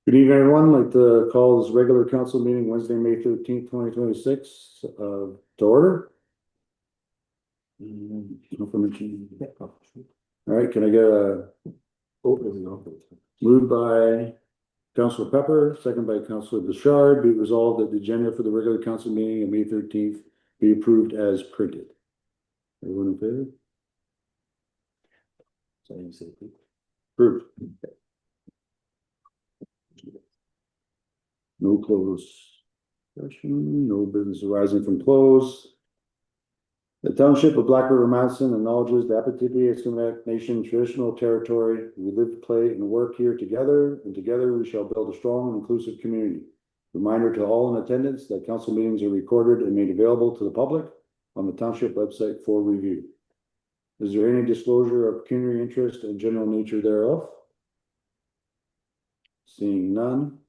Good evening, everyone. I'd like to call this regular council meeting Wednesday, May 13th, 2026 to order. All right, can I get a moved by Councilor Pepper, second by Councilor Bouchard, be it resolved that the agenda for the regular council meeting on May 13th be approved as printed. Everyone in favor? Approved. No close session, no business arising from close. The Township of Black River Madison acknowledges the Apatippi Eskimite Nation traditional territory. We live, play, and work here together, and together we shall build a strong and inclusive community. Reminder to all in attendance that council meetings are recorded and made available to the public on the Township website for review. Is there any disclosure of pecuniary interest and general nature thereof? Seeing none.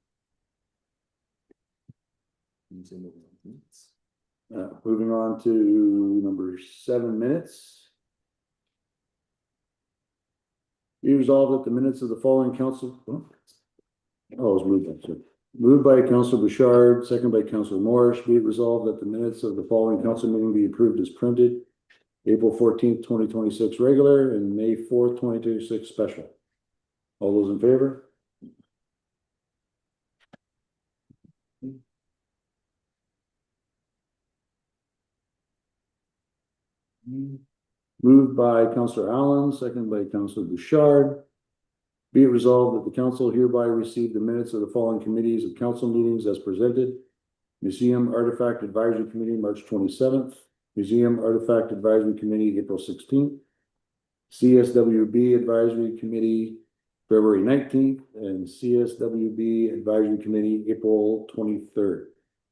Moving on to number 7 minutes. Be resolved that the minutes of the following council. Oh, it was moved by Councilor Bouchard, second by Councilor Morris. Be it resolved that the minutes of the following council meeting be approved as printed. April 14th, 2026 regular and May 4th, 2026 special. All those in favor? Moved by Councilor Allen, second by Councilor Bouchard. Be it resolved that the council hereby receive the minutes of the following committees of council meetings as presented. Museum Artifact Advisory Committee, March 27th. Museum Artifact Advisory Committee, April 16th. CSWB Advisory Committee, February 19th. And CSWB Advisory Committee, April 23rd.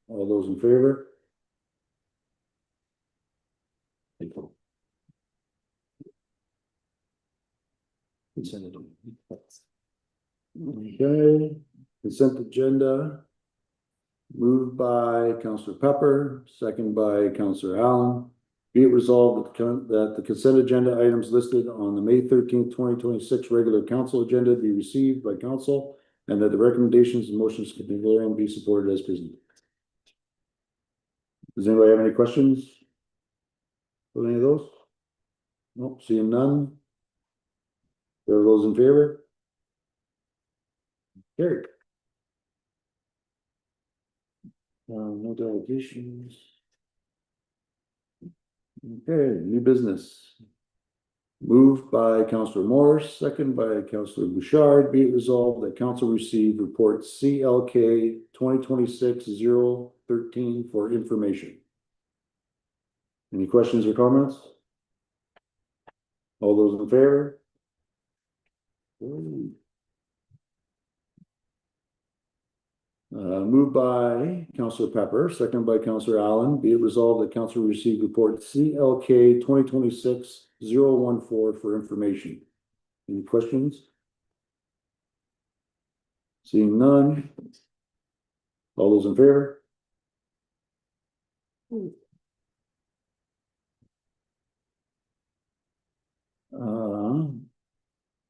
All those in favor? Okay, consent agenda. Moved by Councilor Pepper, second by Councilor Allen. Be it resolved that the consent agenda items listed on the May 13th, 2026 regular council agenda be received by council and that the recommendations and motions contained therein be supported as presented. Does anybody have any questions for any of those? Nope, seeing none. There are those in favor? Carried. No delegations. Okay, new business. Moved by Councilor Morris, second by Councilor Bouchard. Be it resolved that council receive report CLK 2026-013 for information. Any questions or comments? All those in favor? Moved by Councilor Pepper, second by Councilor Allen. Be it resolved that council receive report CLK 2026-014 for information. Any questions? Seeing none. All those in favor?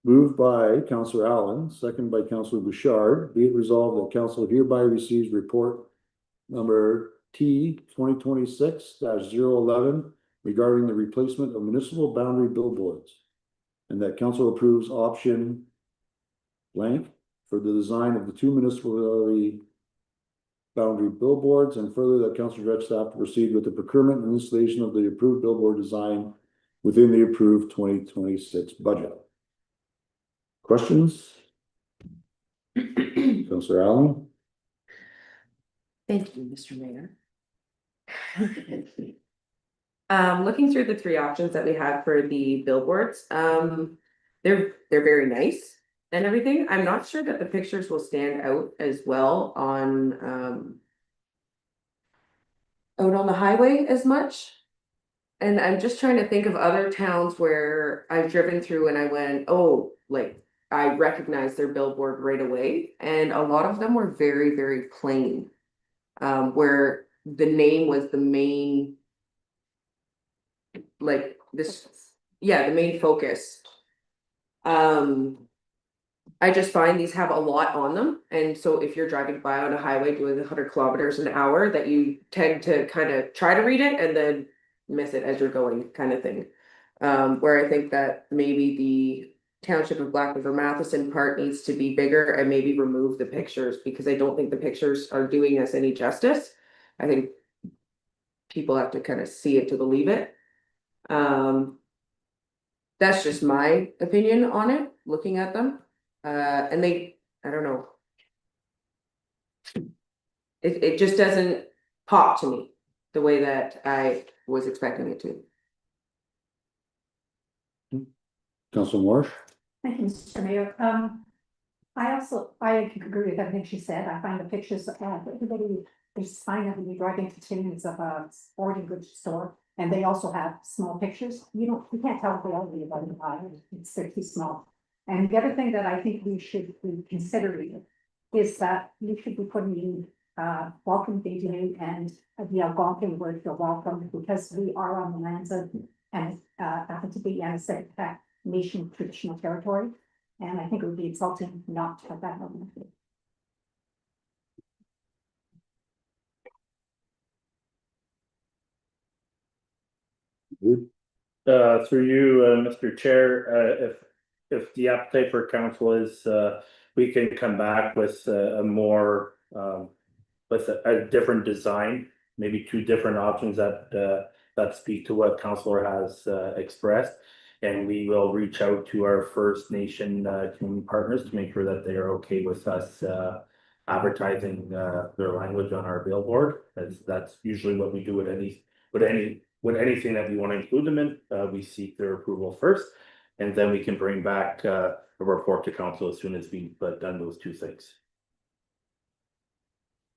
Moved by Councilor Allen, second by Councilor Bouchard. Be it resolved that council hereby receives report number T 2026-011 regarding the replacement of municipal boundary billboards, and that council approves option blank for the design of the 2 municipal boundary billboards, and further that council directs staff to proceed with the procurement and installation of the approved billboard design within the approved 2026 budget. Questions? Councilor Allen? Thank you, Mr. Mayor. Looking through the 3 options that we have for the billboards, they're very nice and everything. I'm not sure that the pictures will stand out as well on out on the highway as much. And I'm just trying to think of other towns where I've driven through and I went, oh, like I recognized their billboard right away. And a lot of them were very, very plain, where the name was the main, like this, yeah, the main focus. I just find these have a lot on them, and so if you're driving by on a highway doing 100 kilometers an hour, that you tend to kind of try to read it and then miss it as you're going, kind of thing. Where I think that maybe the Township of Black River Matheson part needs to be bigger and maybe remove the pictures, because I don't think the pictures are doing us any justice. I think people have to kind of see it to believe it. That's just my opinion on it, looking at them. And I don't know. It just doesn't pop to me the way that I was expecting it to. Council Morris? Thank you, Mr. Mayor. I agree with everything she said. I find the pictures, everybody, there's a sign that when you drive into Timmins of a sporting goods store, and they also have small pictures. You can't tell if they are really about it. They're too small. And the other thing that I think we should be considering is that you should be putting in welcome video and the Algonquin word for welcome, because we are on the lands of and happen to be in a nation traditional territory. And I think it would be insulting not to have that element. Good. Through you, Mr. Chair, if the appetite for council is, we can come back with a more, with a different design, maybe two different options that speak to what councilor has expressed. And we will reach out to our First Nation community partners to make sure that they are okay with us advertising their language on our billboard. That's usually what we do with anything that we want to include them in. We seek their approval first, and then we can bring back a report to council as soon as we've done those two things.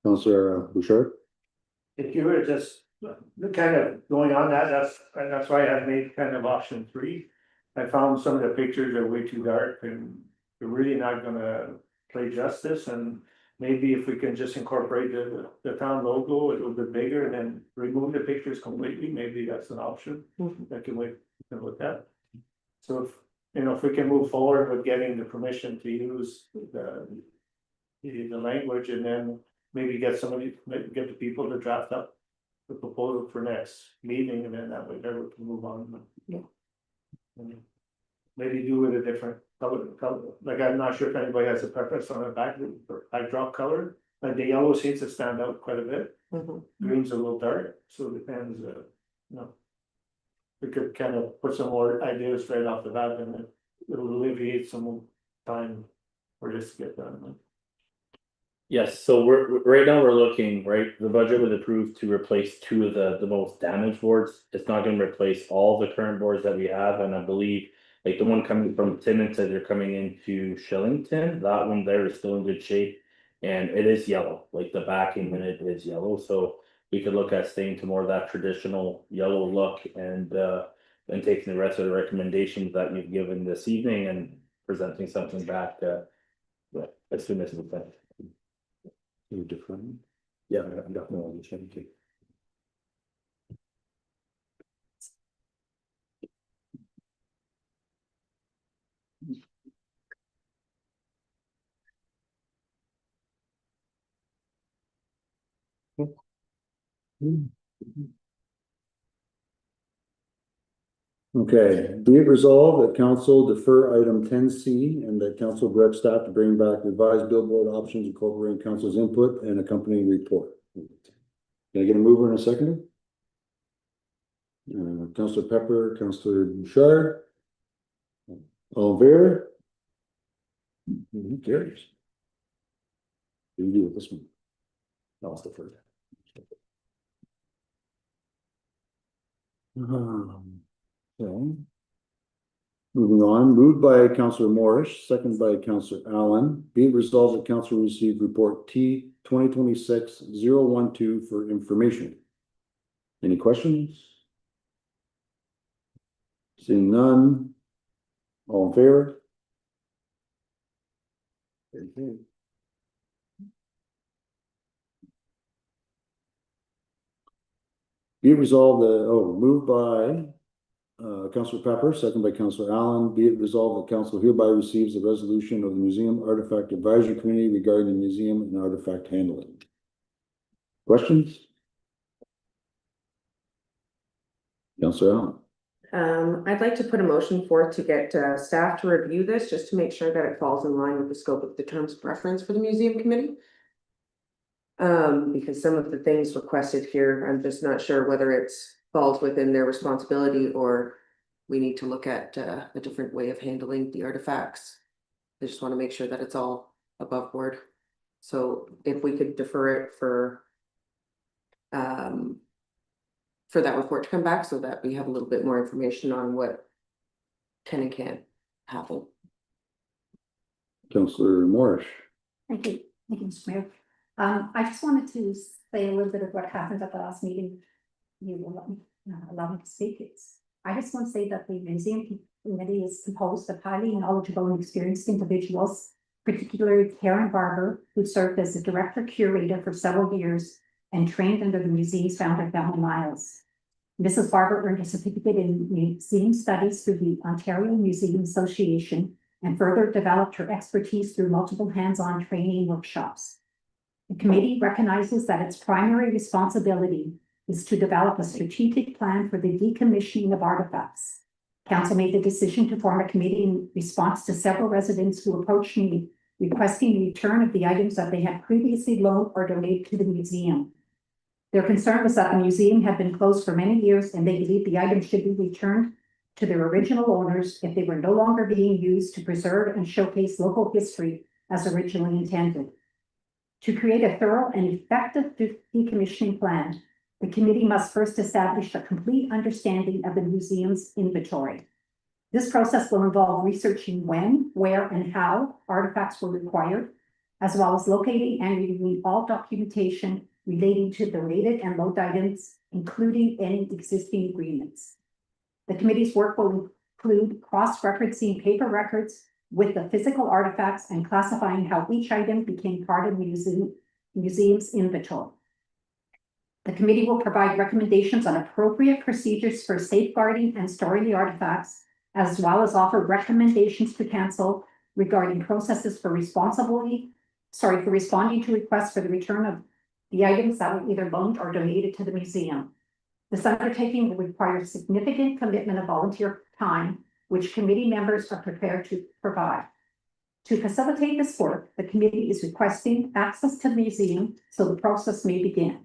Councilor Bouchard? If you were just kind of going on that, that's why I made kind of option 3. I found some of the pictures are way too dark and they're really not gonna play justice, and maybe if we can just incorporate the town logo a little bit bigger and then remove the pictures completely, maybe that's an option that can look at. So if we can move forward with getting the permission to use the language, and then maybe get the people to draft up the proposal for next meeting, and then that way everyone can move on. Yeah. And maybe do it a different color, like I'm not sure if anybody has a preference on a backdrop color, like the yellow seems to stand out quite a bit. Green's a little dark, so it depends, we could kind of put some more ideas right off the bat, and it'll alleviate some time for this to get done. Yes, so right now we're looking, right, the budget was approved to replace 2 of the most damaged boards. It's not gonna replace all the current boards that we have, and I believe like the one coming from Timmins as you're coming into Shillington, that one there is still in good shape. And it is yellow, like the backing in it is yellow, so we could look at staying to more of that traditional yellow look, and taking the rest of the recommendations that you've given this evening and presenting something back as soon as we can. You different? Yeah, I'm definitely changing. Okay, be it resolved that council defer item 10C and that council direct staff to bring back revised billboard options incorporating council's input and accompanying report. Can I get a mover and a seconder? Councilor Pepper, Councilor Bouchard. All in favor? Carries. What do you do with this one? That was deferred. So, moving on, moved by Councilor Morris, seconded by Councilor Allen. Be it resolved that council received report T 2026-012 for information. Any questions? Seeing none. All in favor? Okay. Be it resolved that, moved by Councillor Pepper, second by Councillor Allen. Be it resolved that council hereby receives the resolution of the Museum Artifact Advisory Committee regarding the museum and artifact handling. Questions? Councillor Allen. I'd like to put a motion forth to get staff to review this, just to make sure that it falls in line with the scope of the terms of reference for the museum committee. Because some of the things requested here, I'm just not sure whether it's falls within their responsibility or we need to look at a different way of handling the artifacts. I just want to make sure that it's all above board. So if we could defer it for that report to come back so that we have a little bit more information on what can and can't happen. Councillor Morris. Thank you, Mr. Mayor. I just wanted to say a little bit of what happened at the last meeting. You will allow me to speak. I just want to say that the museum committee is composed of highly knowledgeable and experienced individuals, particularly Karen Barber, who served as the director curator for several years and trained under the museum's founder, Donald Miles. Mrs. Barber earned a certificate in museum studies through the Ontario Museum Association and further developed her expertise through multiple hands-on training workshops. The committee recognizes that its primary responsibility is to develop a strategic plan for the decommissioning of artifacts. Council made the decision to form a committee in response to several residents who approached me requesting the return of the items that they had previously loaned or donated to the museum. Their concern was that the museum had been closed for many years and they believed the items should be returned to their original owners if they were no longer being used to preserve and showcase local history as originally intended. To create a thorough and effective decommissioning plan, the committee must first establish a complete understanding of the museum's inventory. This process will involve researching when, where, and how artifacts were required, as well as locating and reviewing all documentation relating to the rated and loaned items, including any existing agreements. The committee's work will include cross-referencing paper records with the physical artifacts and classifying how each item became part of the museum's inventory. The committee will provide recommendations on appropriate procedures for safeguarding and storing the artifacts, as well as offer recommendations to council regarding processes for responding to requests for the return of the items that were either loaned or donated to the museum. This undertaking will require significant commitment of volunteer time, which committee members are prepared to provide. To facilitate this work, the committee is requesting access to the museum so the process may begin.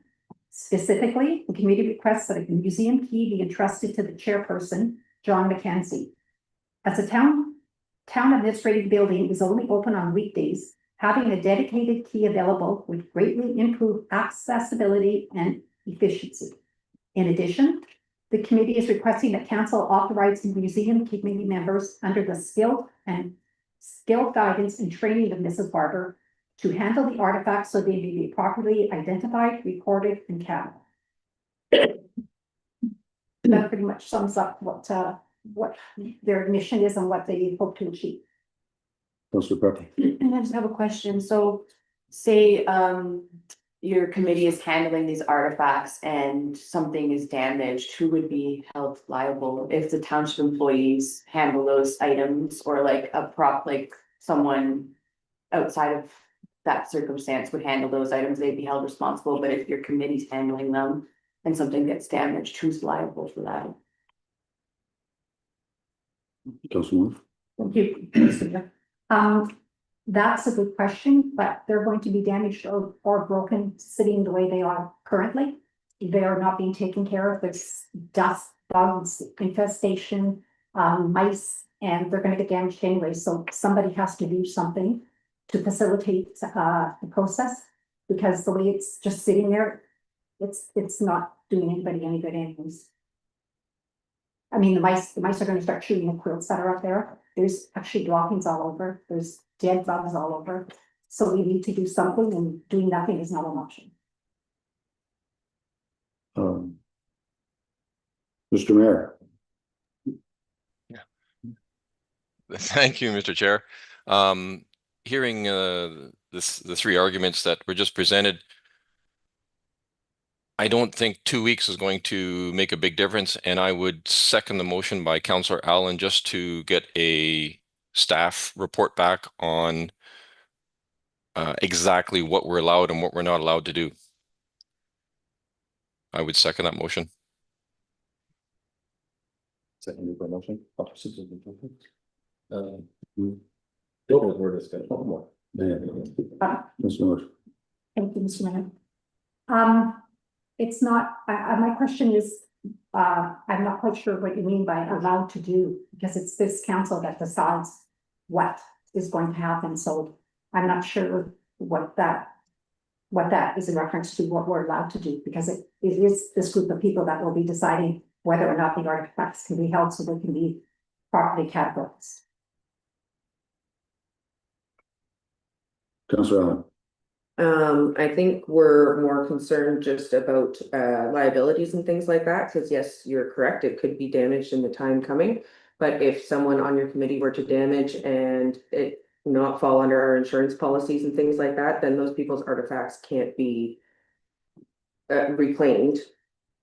Specifically, the committee requests that a museum key be entrusted to the chairperson, John McKenzie. As a town administrative building is only open on weekdays, having a dedicated key available would greatly improve accessibility and efficiency. In addition, the committee is requesting that council authorize the museum committee members under the skill guidance and training of Mrs. Barber to handle the artifacts so they may be properly identified, recorded, and counted. That pretty much sums up what their mission is and what they hope to achieve. Councillor Pepper. And I just have a question. So say your committee is handling these artifacts and something is damaged, who would be held liable if the township employees handle those items, or like someone outside of that circumstance would handle those items, they'd be held responsible. But if your committee's handling them and something gets damaged, who's liable for that? Councillor Moore. Thank you, Mr. Chair. That's a good question, but they're going to be damaged or broken sitting the way they are currently. They are not being taken care of. There's dust, bugs, infestation, mice, and they're going to get damaged anyway. So somebody has to do something to facilitate the process, because the way it's just sitting there, it's not doing anybody any good anyways. I mean, the mice are going to start chewing the quilts that are up there. There's actually droppings all over. There's dead bugs all over. So we need to do something, and doing nothing is not an option. Mr. Mayor. Thank you, Mr. Chair. Hearing the three arguments that were just presented, I don't think 2 weeks is going to make a big difference, and I would second the motion by Councillor Allen just to get a staff report back on exactly what we're allowed and what we're not allowed to do. I would second that motion. Second motion. We're discussing. Ms. Norris. Thank you, Mr. Mayor. It's not, my question is, I'm not quite sure what you mean by allowed to do, because it's this council that decides what is going to happen, so I'm not sure what that is in reference to what we're allowed to do, because it is this group of people that will be deciding whether or not the artifacts can be held so they can be properly categorized. Councillor Allen. I think we're more concerned just about liabilities and things like that, because yes, you're correct, it could be damaged in the time coming. But if someone on your committee were to damage and it not fall under our insurance policies and things like that, then those people's artifacts can't be reclaimed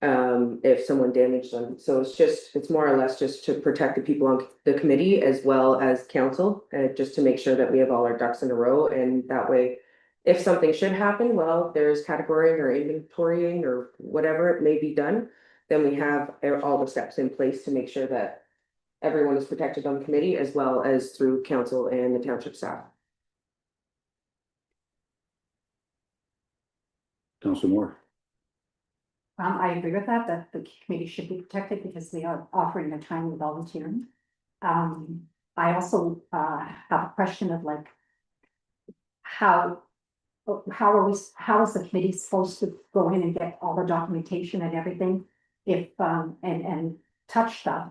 if someone damaged them. So it's more or less just to protect the people on the committee as well as council, just to make sure that we have all our ducks in a row, and that way if something should happen, well, there's categorying or inventorying or whatever it may be done, then we have all the steps in place to make sure that everyone is protected on the committee as well as through council and the township staff. Councillor Moore. I agree with that the committee should be protected because they are offering their time and volunteering. I also have a question of like, how is the committee supposed to go in and get all the documentation and everything if and touch stuff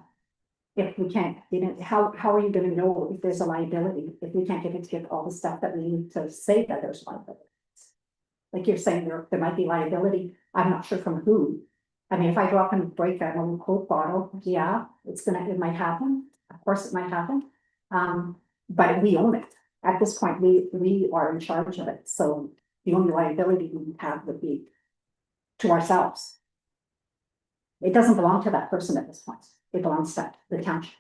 if we can't, how are you gonna know if there's a liability if we can't get all the stuff that we need to say that there's liability? Like you're saying there might be liability, I'm not sure from who. I mean, if I drop and break an old Coke bottle, yeah, it might happen, of course it might happen. But we own it. At this point, we are in charge of it, so the only liability we have would be to ourselves. It doesn't belong to that person at this point, it belongs to the township.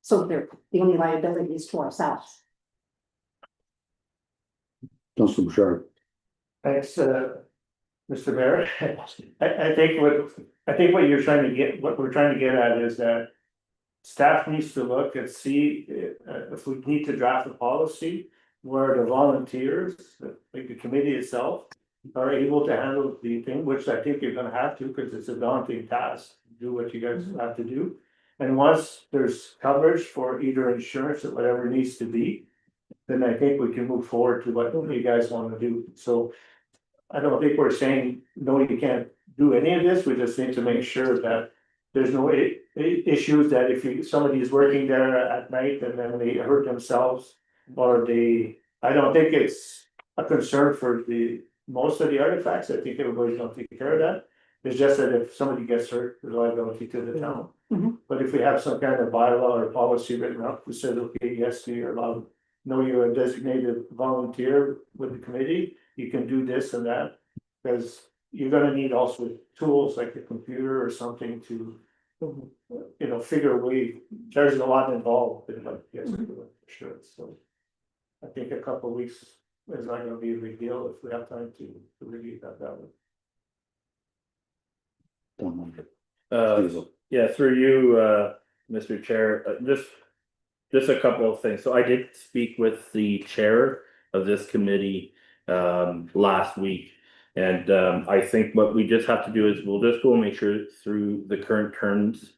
So the only liability is to ourselves. Councillor Bouchard. Thanks, Mr. Mayor. I think what you're trying to get, what we're trying to get at is that staff needs to look and see if we need to draft a policy where the volunteers, like the committee itself, are able to handle the thing, which I think you're gonna have to, because it's a daunting task, do what you guys have to do. And once there's coverage for either insurance or whatever it needs to be, then I think we can move forward to what you guys want to do. So I don't think we're saying, no, you can't do any of this, we just need to make sure that there's no issues that if somebody is working there at night and then they hurt themselves, or I don't think it's a concern for most of the artifacts, I think everybody's gonna take care of that. It's just that if somebody gets hurt, there's liability to the town. Mhm. But if we have some kind of bylaw or policy written up, we said, okay, yes, you're allowed, know you're a designated volunteer with the committee, you can do this and that. Because you're gonna need also tools like a computer or something to, figure a way, there's a lot involved in what you guys are doing, for sure, so. I think a couple of weeks is not gonna be a big deal if we have time to review that way. Yeah, through you, Mr. Chair, just a couple of things. So I did speak with the chair of this committee last week. And I think what we just have to do is we'll just go and make sure through the current terms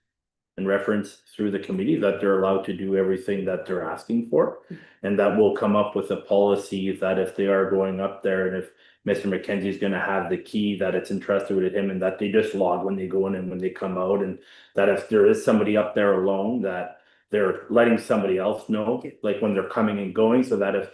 and reference through the committee that they're allowed to do everything that they're asking for. And that will come up with a policy that if they are going up there and if Mr. McKenzie is gonna have the key that it's entrusted with him and that they just log when they go in and when they come out, and that if there is somebody up there alone, that they're letting somebody else know, like when they're coming and going, so that if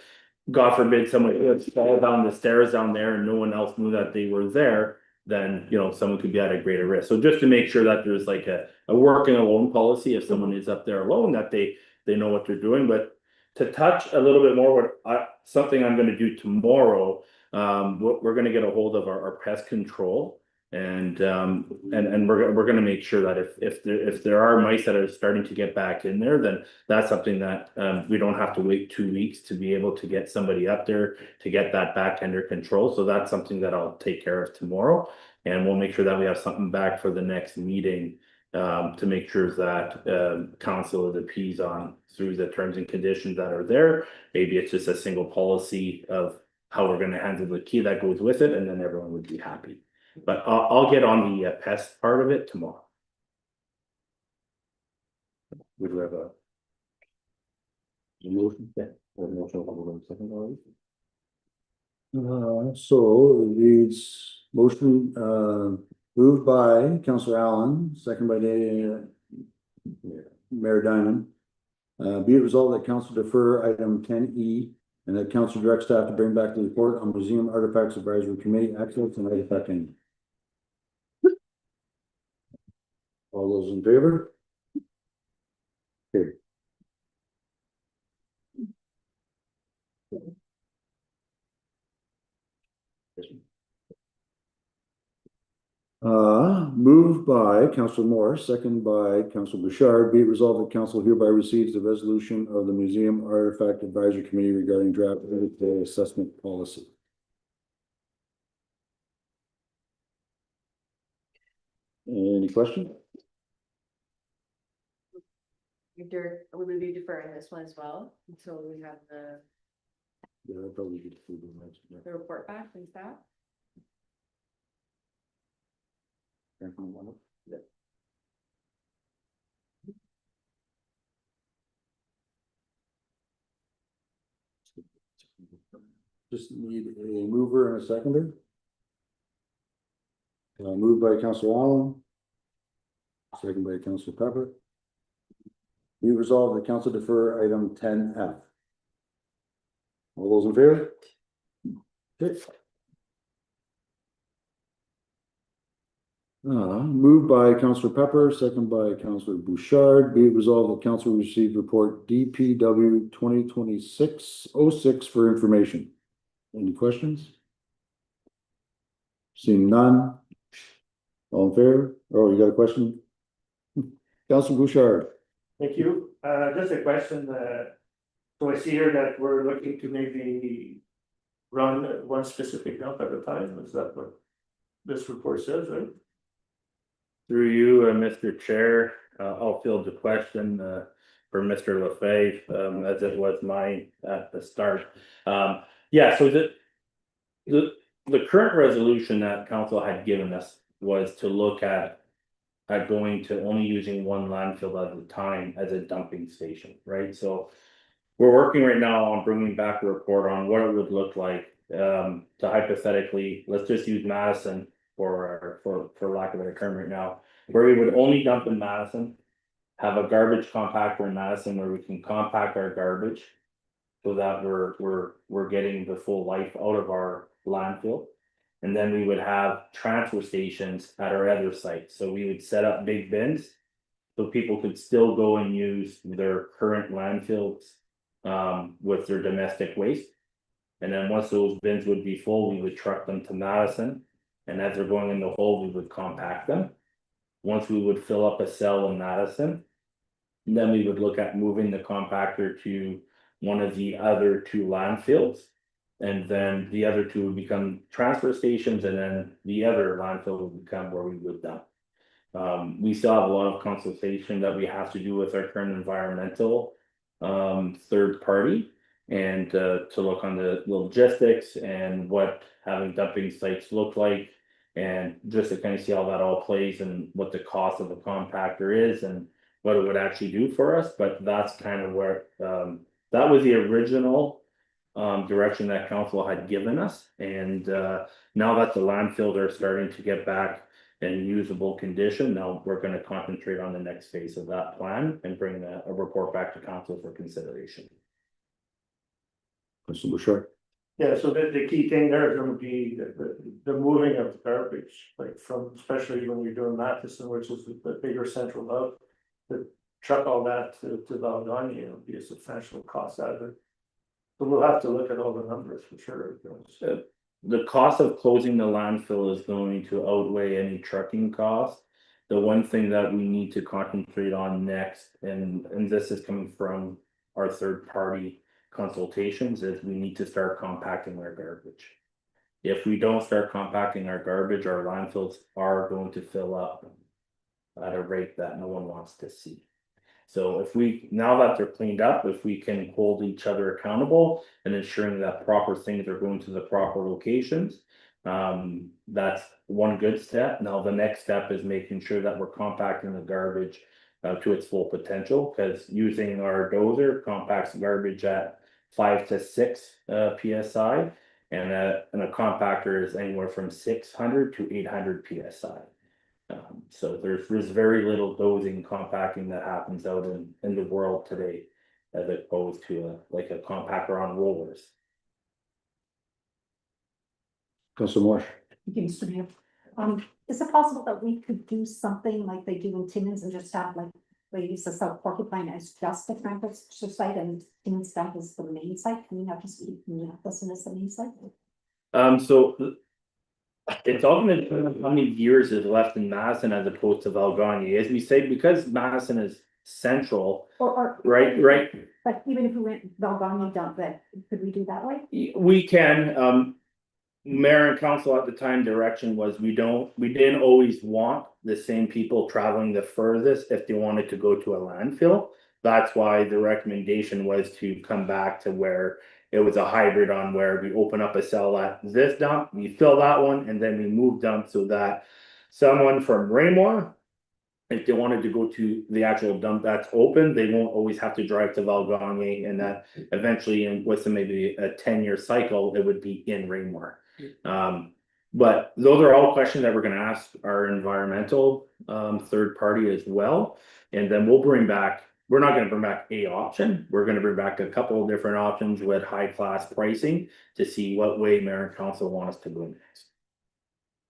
God forbid somebody would fall down the stairs down there and no one else knew that they were there, then someone could be at a greater risk. So just to make sure that there's like a working alone policy, if someone is up there alone, that they know what they're doing. But to touch a little bit more, something I'm gonna do tomorrow, we're gonna get a hold of our pest control And we're gonna make sure that if there are mice that are starting to get back in there, then that's something that we don't have to wait 2 weeks to be able to get somebody up there to get that back under control. So that's something that I'll take care of tomorrow. And we'll make sure that we have something back for the next meeting to make sure that council is appeased on through the terms and conditions that are there. Maybe it's just a single policy of how we're gonna handle the key that goes with it, and then everyone would be happy. But I'll get on the pest part of it tomorrow. We do have a motion. Yeah, or motion over second already. So it reads motion, moved by Councillor Allen, second by Mayor Diamond. Be it resolved that council defer item 10E and that council direct staff to bring back the report on Museum Artifacts Advisory Committee access and artifacting. All those in favor? Okay. Moved by Councillor Moore, second by Councillor Bouchard, be it resolved that council hereby receives the resolution of the Museum Artifact Advisory Committee regarding draft assessment policy. Any questions? We would be deferring this one as well, until we have Yeah, I'd probably get through the next. the report back from staff. Yeah. Just need a mover and a seconder. Moved by Councillor Allen. Second by Councillor Pepper. Be resolved that council defer item 10F. All those in favor? Okay. Moved by Councillor Pepper, second by Councillor Bouchard. Be it resolved that council receive report DPW 2026-06 for information. Any questions? Seeing none. All in favor? Oh, you got a question? Councillor Bouchard. Thank you. Just a question, so I see here that we're looking to maybe run one specific dump at a time. Is that what this report says, right? Through you, Mr. Chair, I'll field the question for Mr. LaFave, as it was mine at the start. Yeah, so the current resolution that council had given us was to look at going to only using one landfill at a time as a dumping station, right? So we're working right now on bringing back a report on what it would look like to hypothetically, let's just use Madison for lack of a term right now, where we would only dump in Madison, have a garbage compactor in Madison where we can compact our garbage so that we're getting the full life out of our landfill. And then we would have transfer stations at our other sites. So we would set up big bins so people could still go and use their current landfills with their domestic waste. And then once those bins would be full, we would truck them to Madison. And as they're going in the hole, we would compact them. Once we would fill up a cell in Madison, then we would look at moving the compactor to one of the other two landfills. And then the other two would become transfer stations, and then the other landfill would become where we would dump. We still have a lot of consultation that we have to do with our current environmental third party. And to look on the logistics and what having dumping sites look like. And just to kind of see how that all plays and what the cost of a compactor is and what it would actually do for us. But that's kind of where that was the original direction that council had given us. And now that the landfills are starting to get back in usable condition, now we're going to concentrate on the next phase of that plan and bring a report back to council for consideration. Councillor Bouchard. Yeah, so the key thing there is gonna be the moving of garbage, like from, especially when you're doing Matheson, which is the bigger central hub. To truck all that to Valdani, it'll be a substantial cost out of it. So we'll have to look at all the numbers for sure. the cost of closing the landfill is going to outweigh any trucking cost. The one thing that we need to concentrate on next, and this is coming from our third party consultations, is we need to start compacting our garbage. If we don't start compacting our garbage, our landfills are going to fill up at a rate that no one wants to see. So if we, now that they're cleaned up, if we can hold each other accountable and ensuring that proper things are going to the proper locations. That's one good step. Now, the next step is making sure that we're compacting the garbage to its full potential, because using our dozer compacts garbage at 5 to 6 PSI, and a compactor is anywhere from 600 to 800 PSI. So there's very little dozing compacting that happens out in the world today, as opposed to like a compactor on rollers. Councilor Morse. Thank you, Mr. Mayor. Is it possible that we could do something like they do in Timmins and just have like, they use the South Porcupine as just the transfer site and Timmins dump is the main site? Can you not just be, this as the main site? So it's all gonna depend on how many years is left in Madison as opposed to Valganye, as we say, because Madison is central, Or. right? But even if we went Valganye dump, that, could we do that way? We can, mayor and council at the time direction was we didn't always want the same people traveling the furthest if they wanted to go to a landfill. That's why the recommendation was to come back to where it was a hybrid, on where we open up a cell at this dump, we fill that one, and then we move dump, so that someone from Raymore, if they wanted to go to the actual dump that's open, they won't always have to drive to Valganye, and that eventually, in with maybe a 10-year cycle, it would be in Raymore. But those are all questions that we're gonna ask our environmental third party as well. And then we'll bring back, we're not gonna bring back a option, we're gonna bring back a couple of different options with high class pricing to see what way mayor and council want us to go next.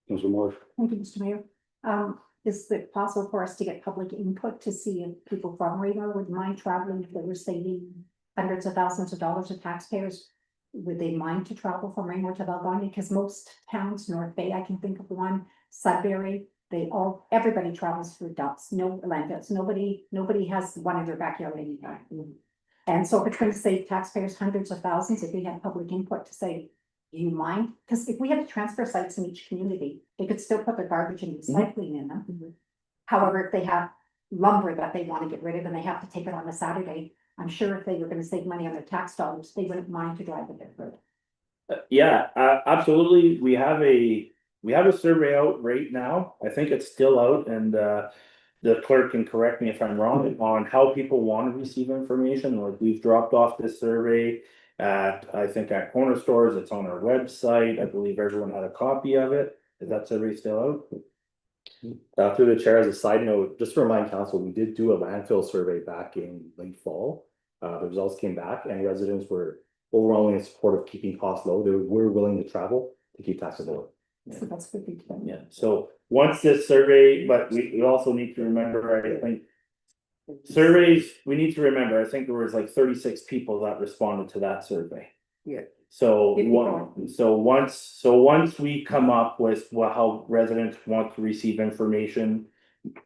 Councilor Morse. Thank you, Mr. Mayor. Is it possible for us to get public input to see if people from Raymore would mind traveling, if they were saving hundreds of thousands of dollars of taxpayers? Would they mind to travel from Raymore to Valganye? Because most towns, North Bay, I can think of one, Sudbury, everybody travels through dumps, no landfills, nobody has one in their backyard anymore. And so we're trying to save taxpayers hundreds of thousands if we had public input to say, do you mind? Because if we had transfer sites in each community, they could still put their garbage and recycling in them. However, if they have lumber that they want to get rid of and they have to take it on a Saturday, I'm sure if they were gonna save money on their tax dollars, they wouldn't mind to drive a bit further. Yeah, absolutely. We have a survey out right now. I think it's still out, and the clerk can correct me if I'm wrong on how people want to receive information. Like, we've dropped off this survey I think at corner stores. It's on our website. I believe everyone had a copy of it. Is that survey still out? Through the chair, as a side note, just to remind council, we did do a landfill survey back in late fall. The results came back and residents were overwhelmingly in support of keeping costs low. They were willing to travel to keep taxes low. So that's good. Yeah, so once this survey, but we also need to remember, I think. Surveys, we need to remember, I think there was like 36 people that responded to that survey. Yeah. So 54. once we come up with how residents want to receive information.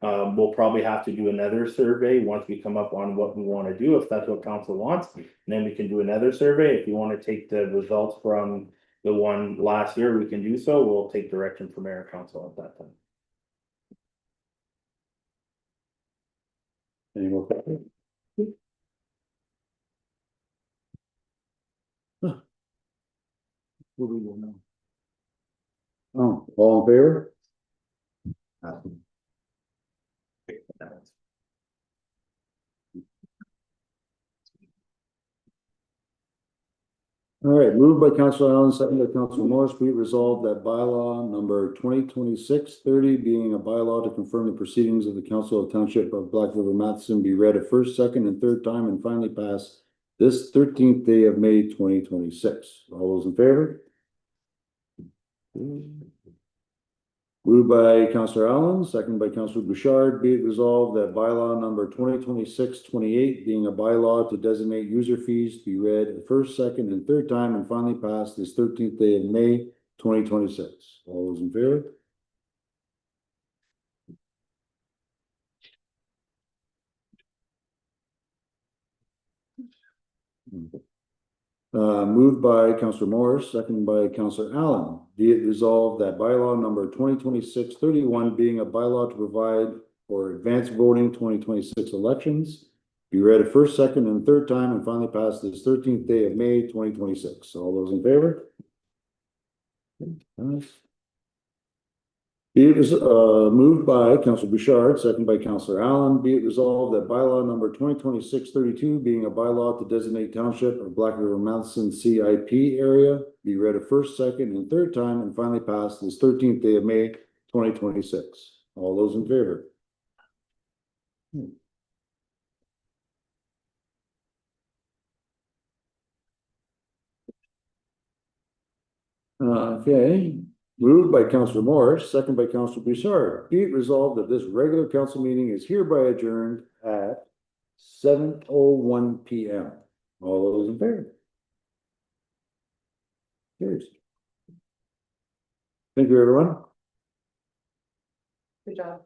We'll probably have to do another survey once we come up on what we want to do, if that's what council wants, and then we can do another survey. If you want to take the results from the one last year, we can do so. We'll take direction from mayor and council at that time. Any more questions? What do we do now? Oh, all in favor? All right, moved by Councilor Allen, second by Councilor Morris, be it resolved that bylaw number 2026-30, being a bylaw to confirm the proceedings of the Council of Township of Black River Matheson, be read a first, second, and third time and finally pass this 13th day of May 2026. All those in favor? Moved by Councilor Allen, second by Councilor Bouchard, be it resolved that bylaw number 2026-28, being a bylaw to designate user fees, be read the first, second, and third time and finally passed this 13th day of May 2026. All those in favor? Moved by Councillor Morris, seconded by Councillor Allen. Be it resolved that bylaw number 2026-31 being a bylaw to provide for advanced voting 2026 elections be read a first, second, and third time and finally passed this 13th day of May 2026. All those in favor? Nice. Be it moved by Councillor Bouchard, seconded by Councillor Allen. Be it resolved that bylaw number 2026-32 being a bylaw to designate township of Black River Mountain CIP area be read a first, second, and third time and finally passed this 13th day of May 2026. All those in favor? Okay, moved by Councillor Morris, second by Councillor Bouchard. Be it resolved that this regular council meeting is hereby adjourned at 7:01 PM. All those in favor? Cheers. Thank you, everyone. Good job.